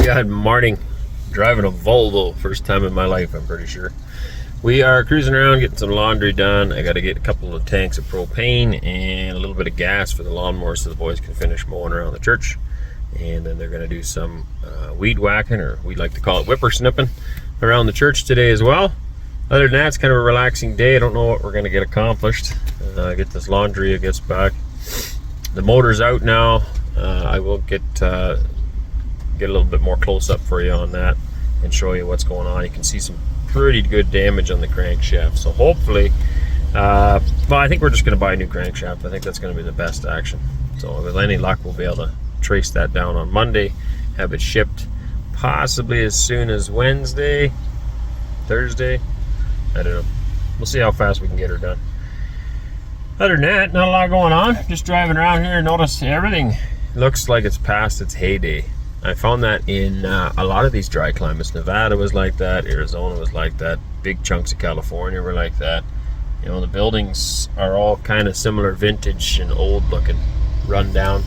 Good morning. Driving a Volvo, first time in my life, I'm pretty sure. We are cruising around getting some laundry done. I got to get a couple of tanks of propane and a little bit of gas for the lawnmower so the boys can finish mowing around the church. And then they're going to do some weed whacking, or we like to call it whipper snipping, around the church today as well. Other than that, it's kind of a relaxing day. I don't know what we're going to get accomplished. Get this laundry, I guess, back. The motor's out now. I will get a little bit more close up for you on that and show you what's going on. You can see some pretty good damage on the crankshaft. So hopefully, well, I think we're just going to buy a new crankshaft. I think that's going to be the best action. So with any luck, we'll be able to trace that down on Monday, have it shipped possibly as soon as Wednesday, Thursday. I don't know. We'll see how fast we can get her done. Other than that, not a lot going on. Just driving around here and notice everything looks like it's past its heyday. I found that in a lot of these dry climates. Nevada was like that, Arizona was like that, big chunks of California were like that. You know, the buildings are all kind of similar vintage and old looking, run down.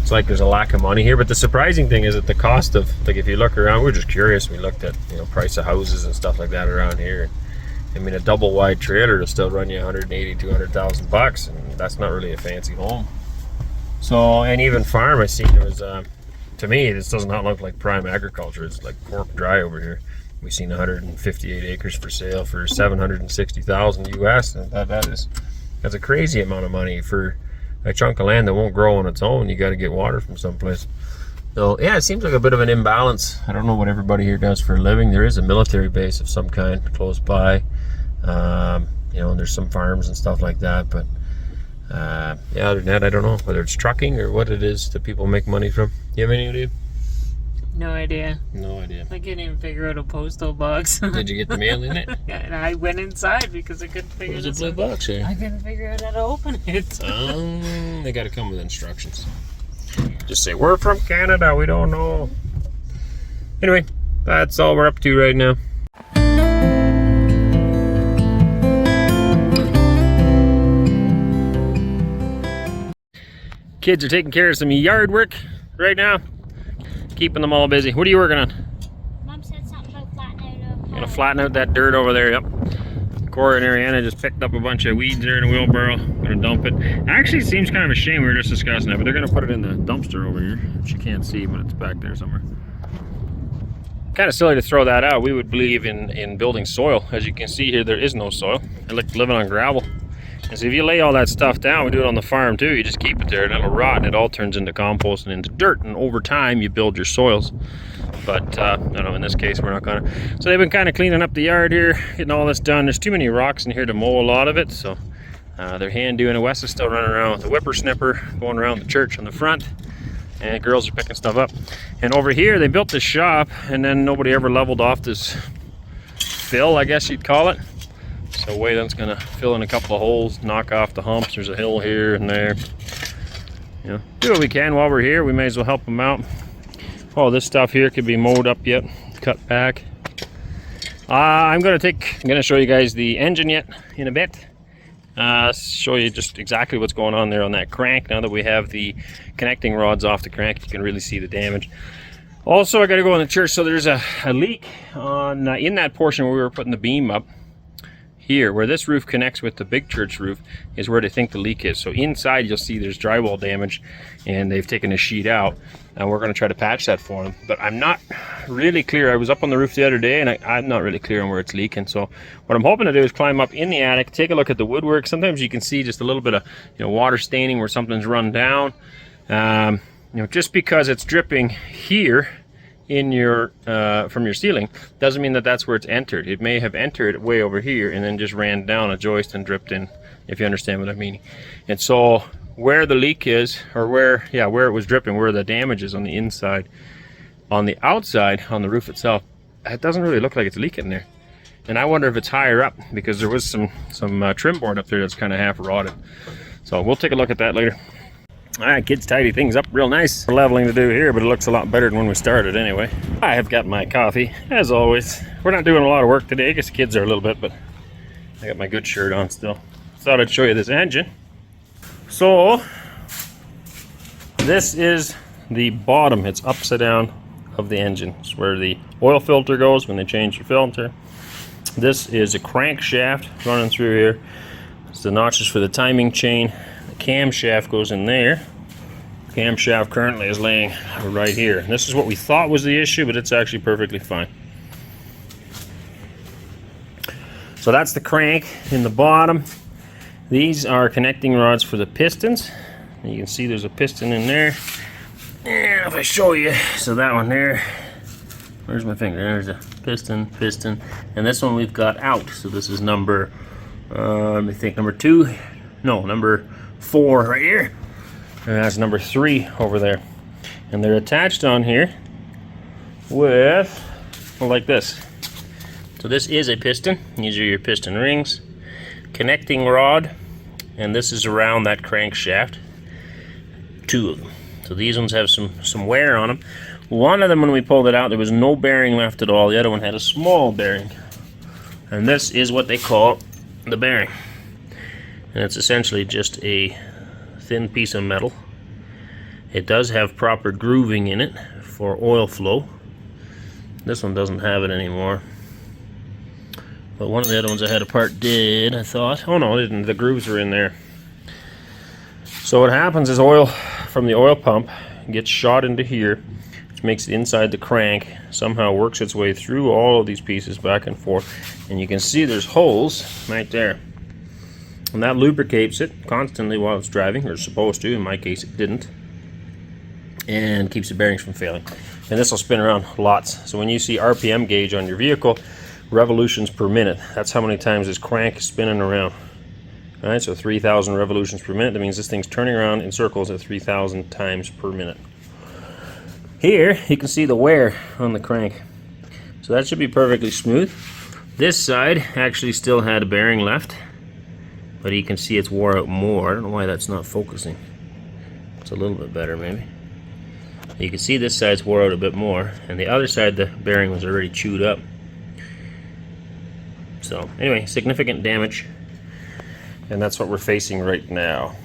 It's like there's a lack of money here, but the surprising thing is that the cost of, like, if you look around, we're just curious, we looked at, you know, price of houses and stuff like that around here. I mean, a double wide trailer will still run you 180, 200,000 bucks, and that's not really a fancy home. So, and even farm, I seen it was, to me, this does not look like prime agriculture. It's like pork dry over here. We've seen 158 acres for sale for 760,000 US, and that's a crazy amount of money for a chunk of land that won't grow on its own. You got to get water from someplace. So yeah, it seems like a bit of an imbalance. I don't know what everybody here does for a living. There is a military base of some kind close by. You know, and there's some farms and stuff like that, but yeah, other than that, I don't know whether it's trucking or what it is that people make money from. You have any idea? No idea. No idea. I couldn't even figure out a postal box. Did you get the mail in it? Yeah, and I went inside because I couldn't figure it out. There's a blue box here. I couldn't figure out how to open it. They got to come with instructions. Just say, we're from Canada, we don't know. Anyway, that's all we're up to right now. Kids are taking care of some yard work right now, keeping them all busy. What are you working on? Mom said something about flattening out. I'm gonna flatten out that dirt over there. Yep. Corey and Ariana just picked up a bunch of weeds there in a wheelbarrow. Gonna dump it. Actually, it seems kind of a shame. We were just discussing that, but they're gonna put it in the dumpster over here, which you can't see, but it's back there somewhere. Kind of silly to throw that out. We would believe in building soil. As you can see here, there is no soil. I like living on gravel. And so if you lay all that stuff down, we do it on the farm too, you just keep it there and it'll rot and it all turns into compost and into dirt, and over time you build your soils. But I don't know, in this case we're not gonna. So they've been kind of cleaning up the yard here, getting all this done. There's too many rocks in here to mow a lot of it, so they're hand doing it. Wes is still running around with the whipper snipper, going around the church on the front, and the girls are picking stuff up. And over here they built this shop, and then nobody ever leveled off this fill, I guess you'd call it. So Waylon's gonna fill in a couple of holes, knock off the humps. There's a hill here and there. You know, do what we can while we're here. We may as well help them out. Oh, this stuff here could be mowed up yet, cut back. I'm gonna show you guys the engine yet in a bit. Show you just exactly what's going on there on that crank. Now that we have the connecting rods off the crank, you can really see the damage. Also, I gotta go in the church. So there's a leak on in that portion where we were putting the beam up. Here, where this roof connects with the big church roof, is where they think the leak is. So inside you'll see there's drywall damage, and they've taken a sheet out, and we're going to try to patch that for them. But I'm not really clear. I was up on the roof the other day, and I'm not really clear on where it's leaking. So what I'm hoping to do is climb up in the attic, take a look at the woodwork. Sometimes you can see just a little bit of, you know, water staining where something's run down. You know, just because it's dripping here in your from your ceiling doesn't mean that that's where it's entered. It may have entered way over here and then just ran down a joist and dripped in, if you understand what I mean. And so where the leak is, or where it was dripping, where the damage is on the inside, on the outside, on the roof itself, it doesn't really look like it's leaking there. And I wonder if it's higher up, because there was some trim board up there that's kind of half rotted. So we'll take a look at that later. All right, kids tidy things up real nice. Leveling to do here, but it looks a lot better than when we started anyway. I have got my coffee, as always. We're not doing a lot of work today. I guess the kids are a little bit, but I got my good shirt on still. Thought I'd show you this engine. So, this is the bottom. It's upside down of the engine. It's where the oil filter goes when they change the filter. This is a crankshaft running through here. It's the notches for the timing chain. The camshaft goes in there. Camshaft currently is laying right here. And this is what we thought was the issue, but it's actually perfectly fine. So that's the crank in the bottom. These are connecting rods for the pistons. And you can see there's a piston in there. And if I show you, so that one there, where's my finger? There's a piston, and this one we've got out. So this is number, let me think, number 2, no, number 4 right here. And that's number 3 over there. And they're attached on here with, well, like this. So this is a piston. These are your piston rings. Connecting rod, and this is around that crankshaft. 2 of them. So these ones have some wear on them. One of them, when we pulled it out, there was no bearing left at all. The other one had a small bearing. And this is what they call the bearing. And it's essentially just a thin piece of metal. It does have proper grooving in it for oil flow. This one doesn't have it anymore. But one of the other ones I had apart did, I thought. Oh no, it didn't. The grooves are in there. So what happens is oil from the oil pump gets shot into here, which makes it inside the crank, somehow works its way through all of these pieces back and forth. And you can see there's holes right there. And that lubricates it constantly while it's driving, or it's supposed to. In my case, it didn't. And keeps the bearings from failing. And this will spin around lots. So when you see RPM gauge on your vehicle, revolutions per minute, that's how many times this crank is spinning around. All right, so 3,000 revolutions per minute. That means this thing's turning around in circles at 3,000 times per minute. Here, you can see the wear on the crank. So that should be perfectly smooth. This side actually still had a bearing left, but you can see it's wore out more. I don't know why that's not focusing. It's a little bit better, maybe. You can see this side's wore out a bit more, and the other side, the bearing was already chewed up. So, anyway, significant damage. And that's what we're facing right now.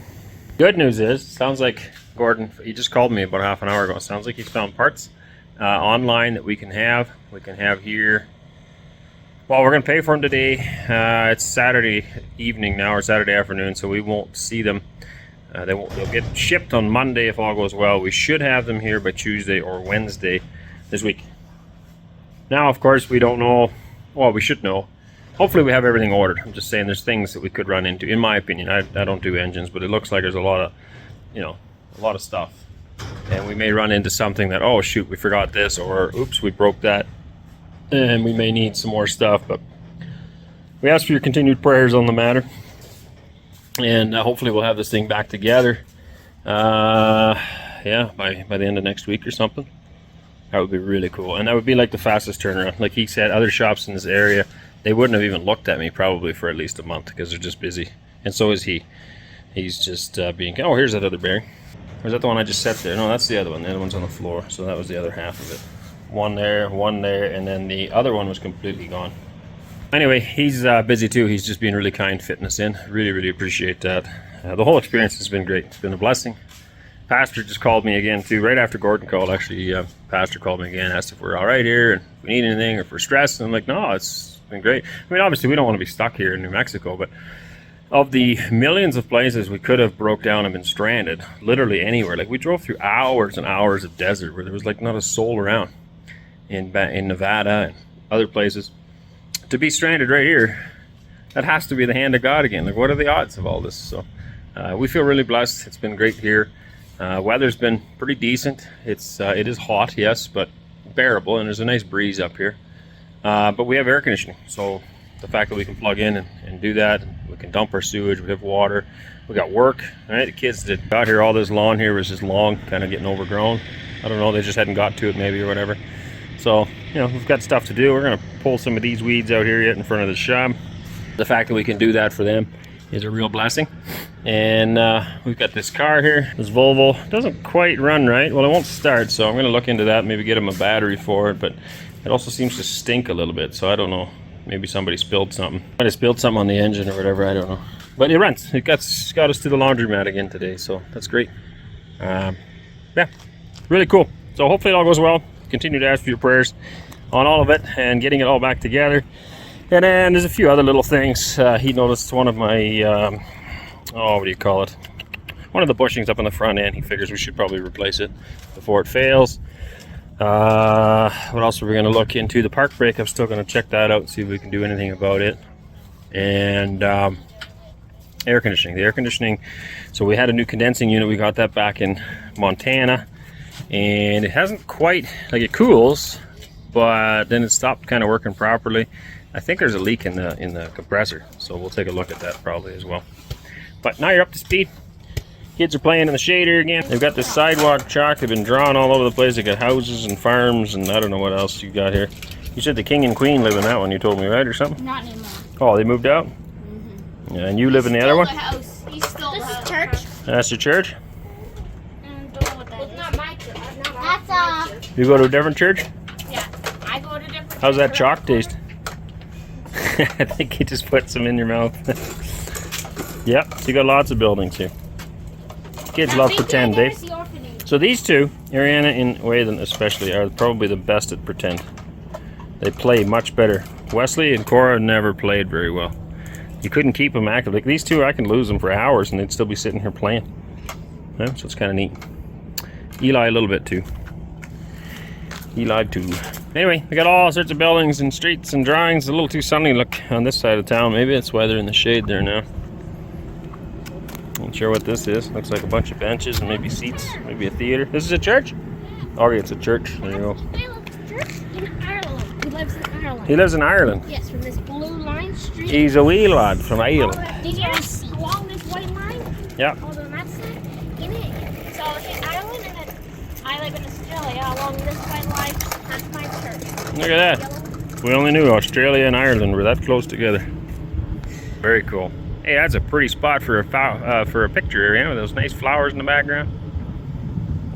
Good news is, sounds like Gordon, he just called me about half an hour ago. Sounds like he's found parts online that we can have. We can have here. Well, we're going to pay for them today. It's Saturday evening now, or Saturday afternoon, so we won't see them. They'll get shipped on Monday if all goes well. We should have them here by Tuesday or Wednesday this week. Now, of course, we don't know. Well, we should know. Hopefully we have everything ordered. I'm just saying there's things that we could run into. In my opinion, I don't do engines, but it looks like there's a lot of, a lot of stuff. And we may run into something that, oh shoot, we forgot this, or oops, we broke that. And we may need some more stuff, but we ask for your continued prayers on the matter. And hopefully we'll have this thing back together. Yeah, by the end of next week or something. That would be really cool. And that would be like the fastest turnaround. Like he said, other shops in this area, they wouldn't have even looked at me probably for at least a month because they're just busy. And so is he. He's just being... Oh, here's that other bearing. Or is that the one I just set there? No, that's the other one. The other one's on the floor. So that was the other half of it. One there, and then the other one was completely gone. Anyway, he's busy too. He's just being really kind, fitting us in. Really, really appreciate that. The whole experience has been great. It's been a blessing. Pastor just called me again too, right after Gordon called. Actually, Pastor called me again, asked if we're all right here, and if we need anything, or if we're stressed. And I'm like, no, it's been great. I mean, obviously we don't want to be stuck here in New Mexico, but of the millions of places we could have broke down and been stranded, literally anywhere. Like we drove through hours and hours of desert where there was like not a soul around in Nevada and other places. To be stranded right here, that has to be the hand of God again. Like what are the odds of all this? So we feel really blessed. It's been great here. Weather's been pretty decent. It is hot, yes, but bearable, and there's a nice breeze up here. But we have air conditioning, so the fact that we can plug in and do that, we can dump our sewage, we have water, we got work. All right, the kids that got here, all this lawn here was just long, kind of getting overgrown. I don't know, they just hadn't got to it maybe or whatever. So, we've got stuff to do. We're going to pull some of these weeds out here yet in front of the shop. The fact that we can do that for them is a real blessing. And we've got this car here, this Volvo. Doesn't quite run right. Well, it won't start, so I'm going to look into that, maybe get them a battery for it. But it also seems to stink a little bit, so I don't know. Maybe somebody spilled something. Might have spilled something on the engine or whatever, I don't know. But it runs. It got us to the laundromat again today, so that's great. Yeah, really cool. So hopefully it all goes well. continue to ask for your prayers on all of it and getting it all back together. And then there's a few other little things. He noticed one of my, what do you call it? One of the bushings up on the front end. He figures we should probably replace it before it fails. What else are we going to look into? The park brake, I'm still going to check that out, see if we can do anything about it. And air conditioning. The air conditioning, so we had a new condensing unit. We got that back in Montana. And it hasn't quite, like, it cools, but then it stopped kind of working properly. I think there's a leak in the compressor, so we'll take a look at that probably as well. But now you're up to speed. Kids are playing in the shader again. They've got this sidewalk chalk. They've been drawn all over the place. They got houses and farms and I don't know what else you got here. You said the king and queen live in that one, you told me, right, or something? Not anymore. Oh, they moved out? Yeah, and you live in the other one? House. He's still this is church. That's your church? Don't know what that is. It's not my church. That's You go to a different church? Yeah, I go to different. How's that chalk taste? I think you just put some in your mouth. Yep, you got lots of buildings here. Kids love pretend, Dave. So these two, Ariana and Waylon especially, are probably the best at pretend. They play much better. Wesley and Cora never played very well. You couldn't keep them active. Like these two, I can lose them for hours and they'd still be sitting here playing. Yeah, so it's kind of neat. Eli a little bit too. Eli too. Anyway, we got all sorts of buildings and streets and drawings. A little too sunny look on this side of town. Maybe it's why they're in the shade there now. Not sure what this is. Looks like a bunch of benches and maybe seats. Maybe a theater. This is a church? Okay, it's a church. There you go. In Ireland. He lives in Ireland. He lives in Ireland. Yes, from this blue line street. He's a wee lad from Ireland. Did you see along this white line? Yeah. Oh, on that side? In it. So in Ireland and then I live in Australia along this white line. That's my church. Look at that. We only knew Australia and Ireland were that close together. Very cool. Hey, that's a pretty spot for a picture area with those nice flowers in the background.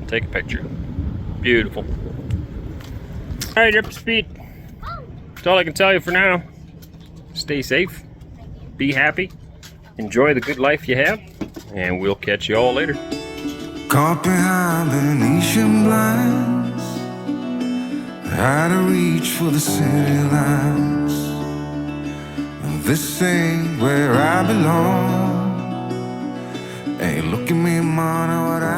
I'll take a picture. Beautiful. All right, you're up to speed. That's all I can tell you for now. Stay safe. Be happy. Enjoy the good life you have. And we'll catch you all later. Caught behind Venetian blinds, had to reach for the city lights. This ain't where I belong. Hey, look at me, man, what I